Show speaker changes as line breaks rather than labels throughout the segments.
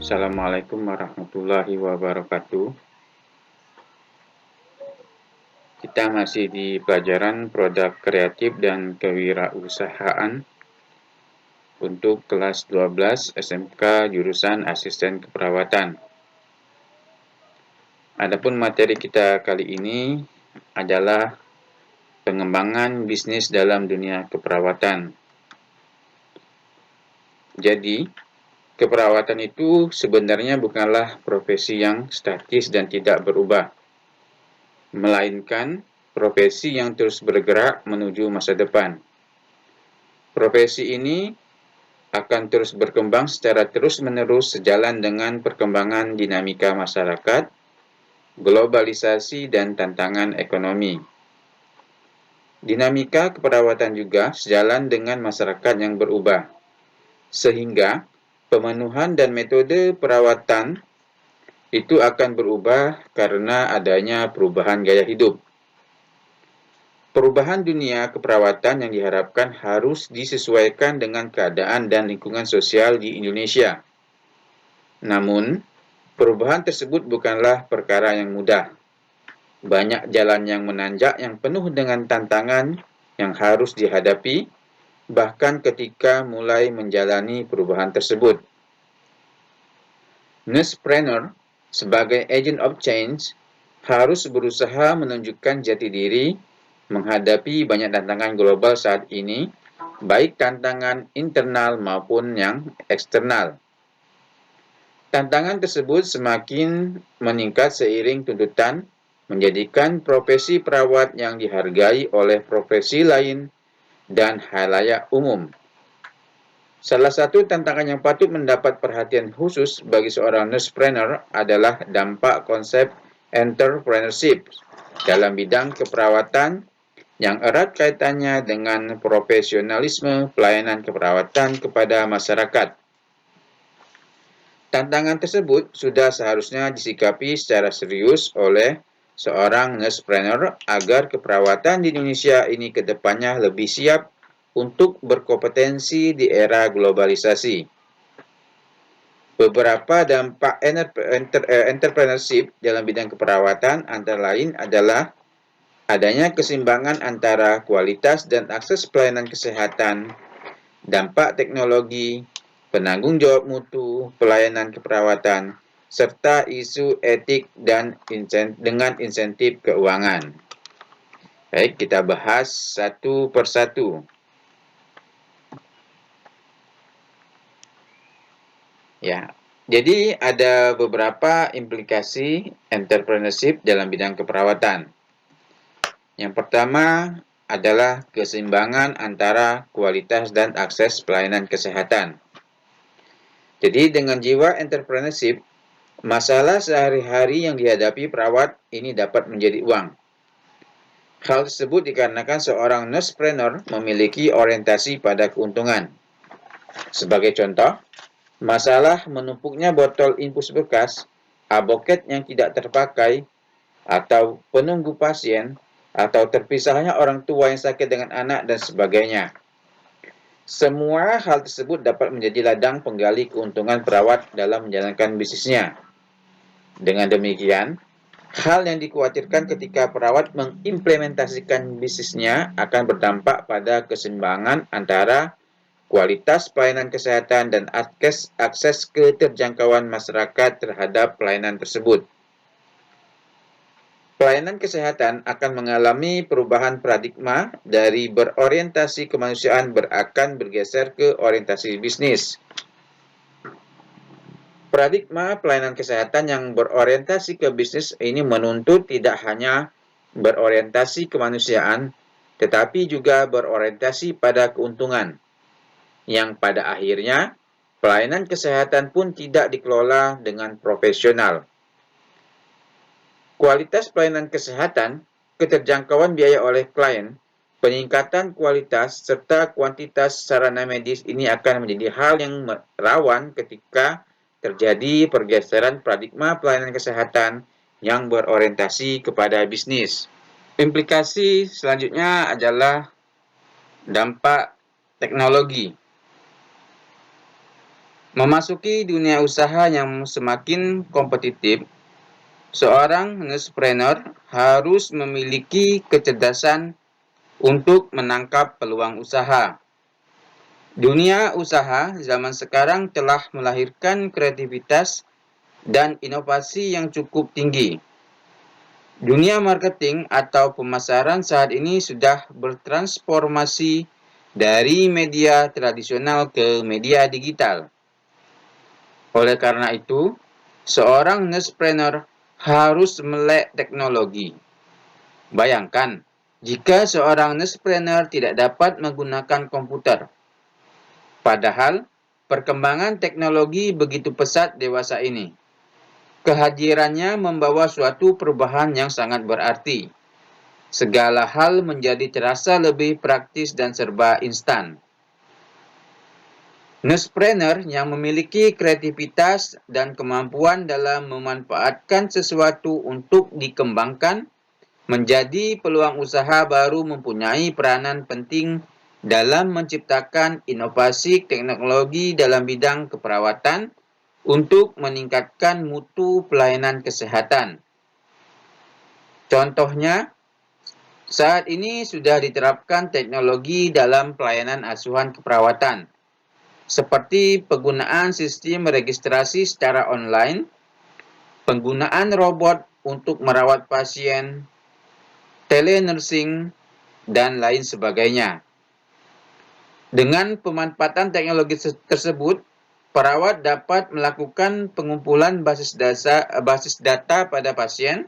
Assalamualaikum warahmatullahi wabarakatuh. Kita masih di pelajaran produk kreatif dan kewirausahaan untuk kelas 12 SMK jurusan Asisten Keperawatan. Adapun materi kita kali ini adalah pengembangan bisnis dalam dunia keperawatan. Jadi, keperawatan itu sebenarnya bukanlah profesi yang statis dan tidak berubah, melainkan profesi yang terus bergerak menuju masa depan. Profesi ini akan terus berkembang secara terus-menerus sejalan dengan perkembangan dinamika masyarakat, globalisasi, dan tantangan ekonomi. Dinamika keperawatan juga sejalan dengan masyarakat yang berubah, sehingga pemenuhan dan metode perawatan itu akan berubah karena adanya perubahan gaya hidup. Perubahan dunia keperawatan yang diharapkan harus disesuaikan dengan keadaan dan lingkungan sosial di Indonesia. Namun, perubahan tersebut bukanlah perkara yang mudah. Banyak jalan yang menanjak yang penuh dengan tantangan yang harus dihadapi, bahkan ketika mulai menjalani perubahan tersebut. Nursepreneur sebagai agent of change harus berusaha menunjukkan jati diri menghadapi banyak tantangan global saat ini, baik tantangan internal maupun yang eksternal. Tantangan tersebut semakin meningkat seiring tuntutan menjadikan profesi perawat yang dihargai oleh profesi lain dan halayak umum. Salah satu tantangan yang patut mendapat perhatian khusus bagi seorang nursepreneur adalah dampak konsep entrepreneurship dalam bidang keperawatan yang erat kaitannya dengan profesionalisme pelayanan keperawatan kepada masyarakat. Tantangan tersebut sudah seharusnya disikapi secara serius oleh seorang nursepreneur agar keperawatan di Indonesia ini ke depannya lebih siap untuk berkompetensi di era globalisasi. Beberapa dampak entrepreneurship dalam bidang keperawatan antara lain adalah adanya keseimbangan antara kualitas dan akses pelayanan kesehatan, dampak teknologi, penanggung jawab mutu, pelayanan keperawatan, serta isu etik dan dengan insentif keuangan. Baik, kita bahas satu persatu. Ya, jadi ada beberapa implikasi entrepreneurship dalam bidang keperawatan. Yang pertama adalah keseimbangan antara kualitas dan akses pelayanan kesehatan. Jadi dengan jiwa entrepreneurship, masalah sehari-hari yang dihadapi perawat ini dapat menjadi uang. Hal tersebut dikarenakan seorang nursepreneur memiliki orientasi pada keuntungan. Sebagai contoh, masalah menumpuknya botol infus bekas, aboket yang tidak terpakai, atau penunggu pasien, atau terpisahnya orang tua yang sakit dengan anak, dan sebagainya. Semua hal tersebut dapat menjadi ladang penggali keuntungan perawat dalam menjalankan bisnisnya. Dengan demikian, hal yang dikhawatirkan ketika perawat mengimplementasikan bisnisnya akan berdampak pada keseimbangan antara kualitas pelayanan kesehatan dan akses keterjangkauan masyarakat terhadap pelayanan tersebut. Pelayanan kesehatan akan mengalami perubahan paradigma dari berorientasi kemanusiaan akan bergeser ke orientasi bisnis. Paradigma pelayanan kesehatan yang berorientasi ke bisnis ini menuntut tidak hanya berorientasi kemanusiaan, tetapi juga berorientasi pada keuntungan, yang pada akhirnya pelayanan kesehatan pun tidak dikelola dengan profesional. Kualitas pelayanan kesehatan, keterjangkauan biaya oleh klien, peningkatan kualitas, serta kuantitas sarana medis ini akan menjadi hal yang rawan ketika terjadi pergeseran paradigma pelayanan kesehatan yang berorientasi kepada bisnis. Implikasi selanjutnya adalah dampak teknologi. Memasuki dunia usaha yang semakin kompetitif, seorang entrepreneur harus memiliki kecerdasan untuk menangkap peluang usaha. Dunia usaha zaman sekarang telah melahirkan kreativitas dan inovasi yang cukup tinggi. Dunia marketing atau pemasaran saat ini sudah bertransformasi dari media tradisional ke media digital. Oleh karena itu, seorang entrepreneur harus melek teknologi. Bayangkan, jika seorang entrepreneur tidak dapat menggunakan komputer. Padahal, perkembangan teknologi begitu pesat dewasa ini. Kehadirannya membawa suatu perubahan yang sangat berarti. Segala hal menjadi terasa lebih praktis dan serba instan. Entrepreneur yang memiliki kreativitas dan kemampuan dalam memanfaatkan sesuatu untuk dikembangkan menjadi peluang usaha baru mempunyai peranan penting dalam menciptakan inovasi teknologi dalam bidang keperawatan untuk meningkatkan mutu pelayanan kesehatan. Contohnya, saat ini sudah diterapkan teknologi dalam pelayanan asuhan keperawatan, seperti penggunaan sistem registrasi secara online, penggunaan robot untuk merawat pasien, telenursing, dan lain sebagainya. Dengan pemanfaatan teknologi tersebut, perawat dapat melakukan pengumpulan basis data pada pasien,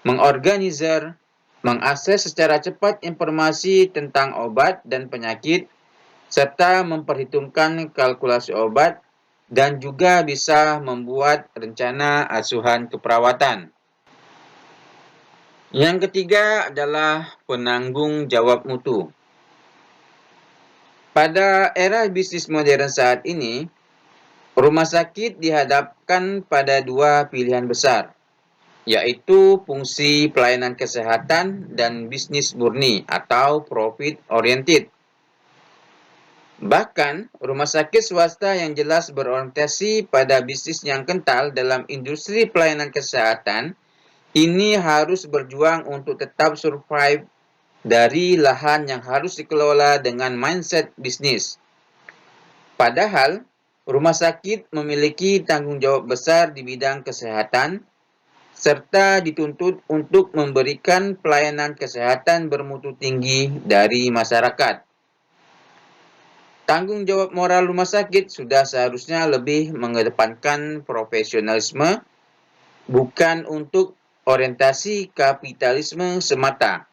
mengorganisir, mengakses secara cepat informasi tentang obat dan penyakit, serta memperhitungkan kalkulasi obat, dan juga bisa membuat rencana asuhan keperawatan. Yang ketiga adalah penanggung jawab mutu. Pada era bisnis modern saat ini, rumah sakit dihadapkan pada dua pilihan besar, yaitu fungsi pelayanan kesehatan dan bisnis murni atau profit oriented. Bahkan, rumah sakit swasta yang jelas berorientasi pada bisnis yang kental dalam industri pelayanan kesehatan ini harus berjuang untuk tetap survive dari lahan yang harus dikelola dengan mindset bisnis. Padahal, rumah sakit memiliki tanggung jawab besar di bidang kesehatan, serta dituntut untuk memberikan pelayanan kesehatan bermutu tinggi dari masyarakat. Tanggung jawab moral rumah sakit sudah seharusnya lebih mengedepankan profesionalisme, bukan untuk orientasi kapitalisme semata.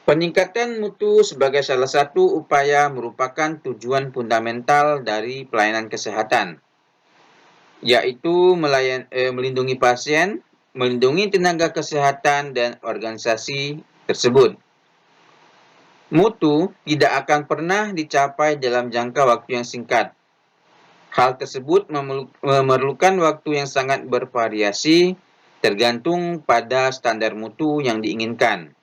Peningkatan mutu sebagai salah satu upaya merupakan tujuan fundamental dari pelayanan kesehatan, yaitu melindungi pasien, melindungi tenaga kesehatan, dan organisasi tersebut. Mutu tidak akan pernah dicapai dalam jangka waktu yang singkat. Hal tersebut memerlukan waktu yang sangat bervariasi, tergantung pada standar mutu yang diinginkan.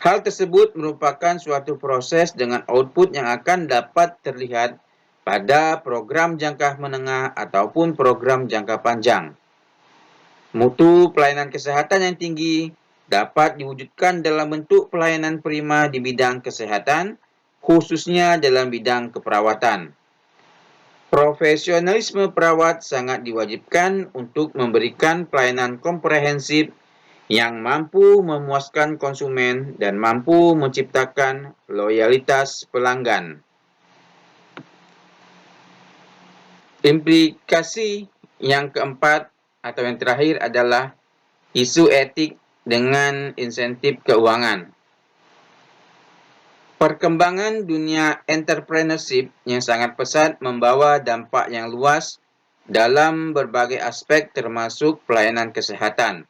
Hal tersebut merupakan suatu proses dengan output yang akan dapat terlihat pada program jangka menengah ataupun program jangka panjang. Mutu pelayanan kesehatan yang tinggi dapat diwujudkan dalam bentuk pelayanan prima di bidang kesehatan, khususnya dalam bidang keperawatan. Profesionalisme perawat sangat diwajibkan untuk memberikan pelayanan komprehensif yang mampu memuaskan konsumen dan mampu menciptakan loyalitas pelanggan. Implikasi yang keempat atau yang terakhir adalah isu etik dengan insentif keuangan. Perkembangan dunia entrepreneurship yang sangat pesat membawa dampak yang luas dalam berbagai aspek termasuk pelayanan kesehatan.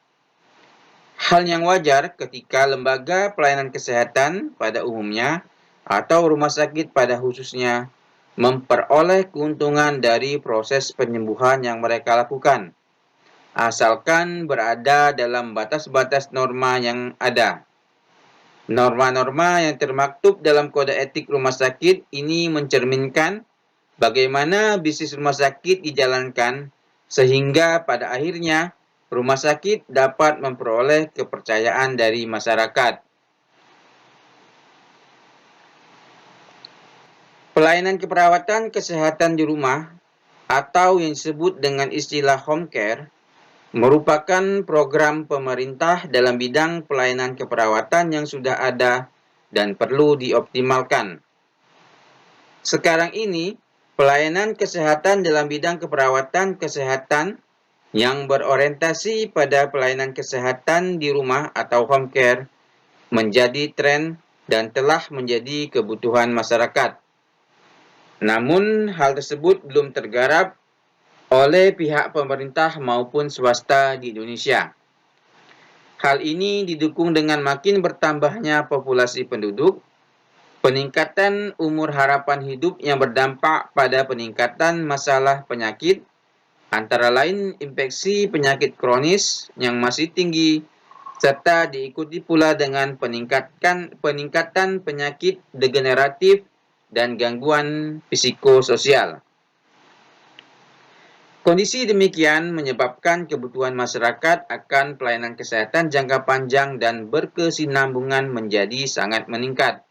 Hal yang wajar ketika lembaga pelayanan kesehatan pada umumnya atau rumah sakit pada khususnya memperoleh keuntungan dari proses penyembuhan yang mereka lakukan, asalkan berada dalam batas-batas norma yang ada. Norma-norma yang termaktub dalam kode etik rumah sakit ini mencerminkan Bagaimana bisnis rumah sakit dijalankan sehingga pada akhirnya rumah sakit dapat memperoleh kepercayaan dari masyarakat. Pelayanan keperawatan kesehatan di rumah atau yang disebut dengan istilah home care merupakan program pemerintah dalam bidang pelayanan keperawatan yang sudah ada dan perlu dioptimalkan. Sekarang ini, pelayanan kesehatan dalam bidang keperawatan kesehatan yang berorientasi pada pelayanan kesehatan di rumah atau home care menjadi tren dan telah menjadi kebutuhan masyarakat. Namun, hal tersebut belum tergarap oleh pihak pemerintah maupun swasta di Indonesia. Hal ini didukung dengan makin bertambahnya populasi penduduk, peningkatan umur harapan hidup yang berdampak pada peningkatan masalah penyakit, antara lain infeksi penyakit kronis yang masih tinggi, serta diikuti pula dengan peningkatan penyakit degeneratif dan gangguan psikososial. Kondisi demikian menyebabkan kebutuhan masyarakat akan pelayanan kesehatan jangka panjang dan berkesinambungan menjadi sangat meningkat.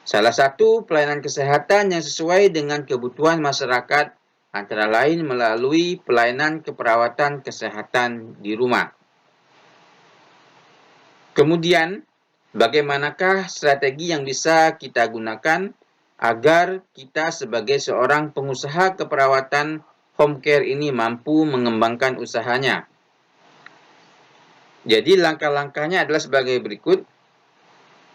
Salah satu pelayanan kesehatan yang sesuai dengan kebutuhan masyarakat antara lain melalui pelayanan keperawatan kesehatan di rumah. Kemudian, bagaimanakah strategi yang bisa kita gunakan agar kita sebagai seorang pengusaha keperawatan home care ini mampu mengembangkan usahanya? Jadi langkah-langkahnya adalah sebagai berikut.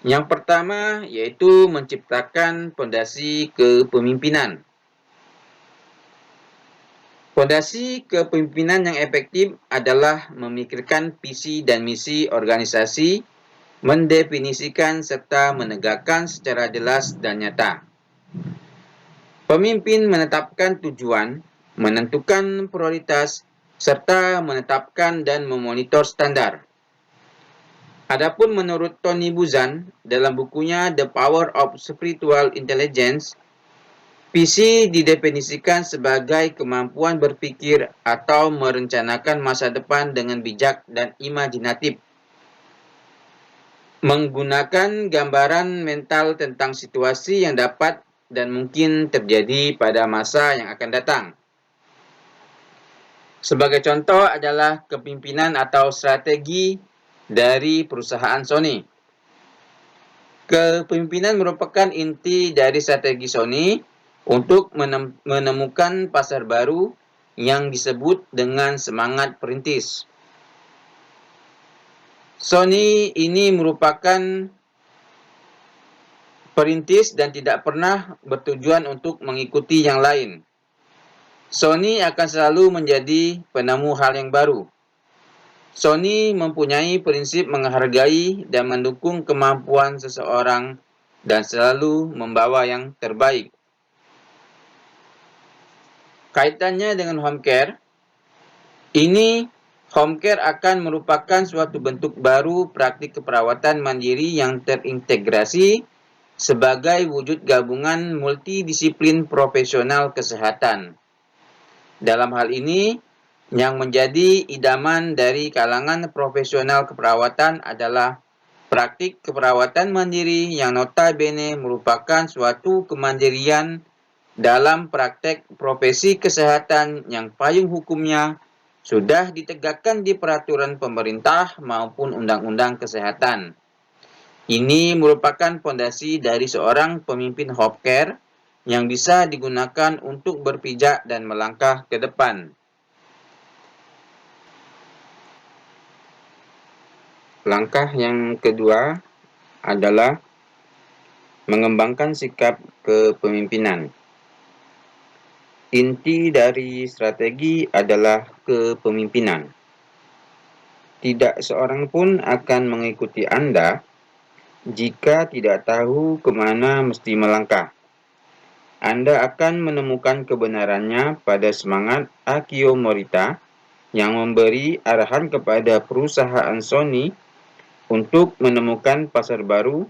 Yang pertama yaitu menciptakan fondasi kepemimpinan. Fondasi kepemimpinan yang efektif adalah memikirkan visi dan misi organisasi, mendefinisikan serta menegakkan secara jelas dan nyata. Pemimpin menetapkan tujuan, menentukan prioritas, serta menetapkan dan memonitor standar. Adapun menurut Tony Buzan dalam bukunya The Power of Spiritual Intelligence, visi didefinisikan sebagai kemampuan berpikir atau merencanakan masa depan dengan bijak dan imajinatif, menggunakan gambaran mental tentang situasi yang dapat dan mungkin terjadi pada masa yang akan datang. Sebagai contoh adalah kepemimpinan atau strategi dari perusahaan Sony. Kepemimpinan merupakan inti dari strategi Sony untuk menemukan pasar baru yang disebut dengan semangat perintis. Sony ini merupakan perintis dan tidak pernah bertujuan untuk mengikuti yang lain. Sony akan selalu menjadi penemu hal yang baru. Sony mempunyai prinsip menghargai dan mendukung kemampuan seseorang dan selalu membawa yang terbaik. Kaitannya dengan home care, ini home care akan merupakan suatu bentuk baru praktik keperawatan mandiri yang terintegrasi sebagai wujud gabungan multidisiplin profesional kesehatan. Dalam hal ini, yang menjadi idaman dari kalangan profesional keperawatan adalah praktik keperawatan mandiri yang notabene merupakan suatu kemandirian dalam praktek profesi kesehatan yang payung hukumnya sudah ditegakkan di peraturan pemerintah maupun undang-undang kesehatan. Ini merupakan fondasi dari seorang pemimpin home care yang bisa digunakan untuk berpijak dan melangkah ke depan. Langkah yang kedua adalah mengembangkan sikap kepemimpinan. Inti dari strategi adalah kepemimpinan. Tidak seorang pun akan mengikuti Anda jika tidak tahu kemana mesti melangkah. Anda akan menemukan kebenarannya pada semangat Akio Morita yang memberi arahan kepada perusahaan Sony untuk menemukan pasar baru,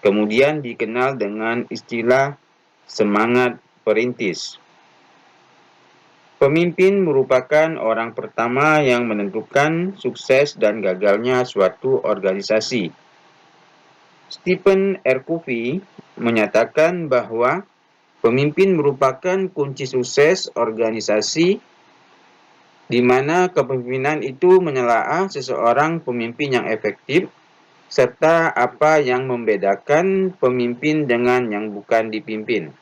kemudian dikenal dengan istilah semangat perintis. Pemimpin merupakan orang pertama yang menentukan sukses dan gagalnya suatu organisasi. Stephen R. Covey menyatakan bahwa pemimpin merupakan kunci sukses organisasi, di mana kepemimpinan itu menelaah seseorang pemimpin yang efektif, serta apa yang membedakan pemimpin dengan yang bukan dipimpin.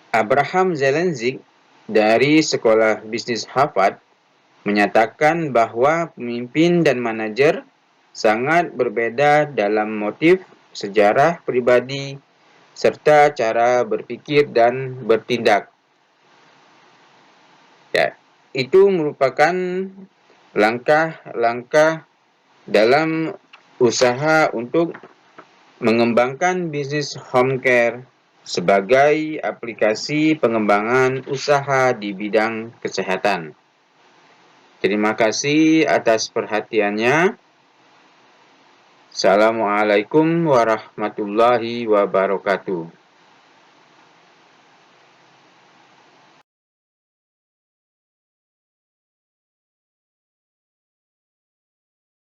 Abraham Zelensky dari Sekolah Bisnis Harvard menyatakan bahwa pemimpin dan manajer sangat berbeda dalam motif, sejarah pribadi, serta cara berpikir dan bertindak. Ya, itu merupakan langkah-langkah dalam usaha untuk mengembangkan bisnis home care sebagai aplikasi pengembangan usaha di bidang kesehatan. Terima kasih atas perhatiannya. Assalamualaikum warahmatullahi wabarakatuh.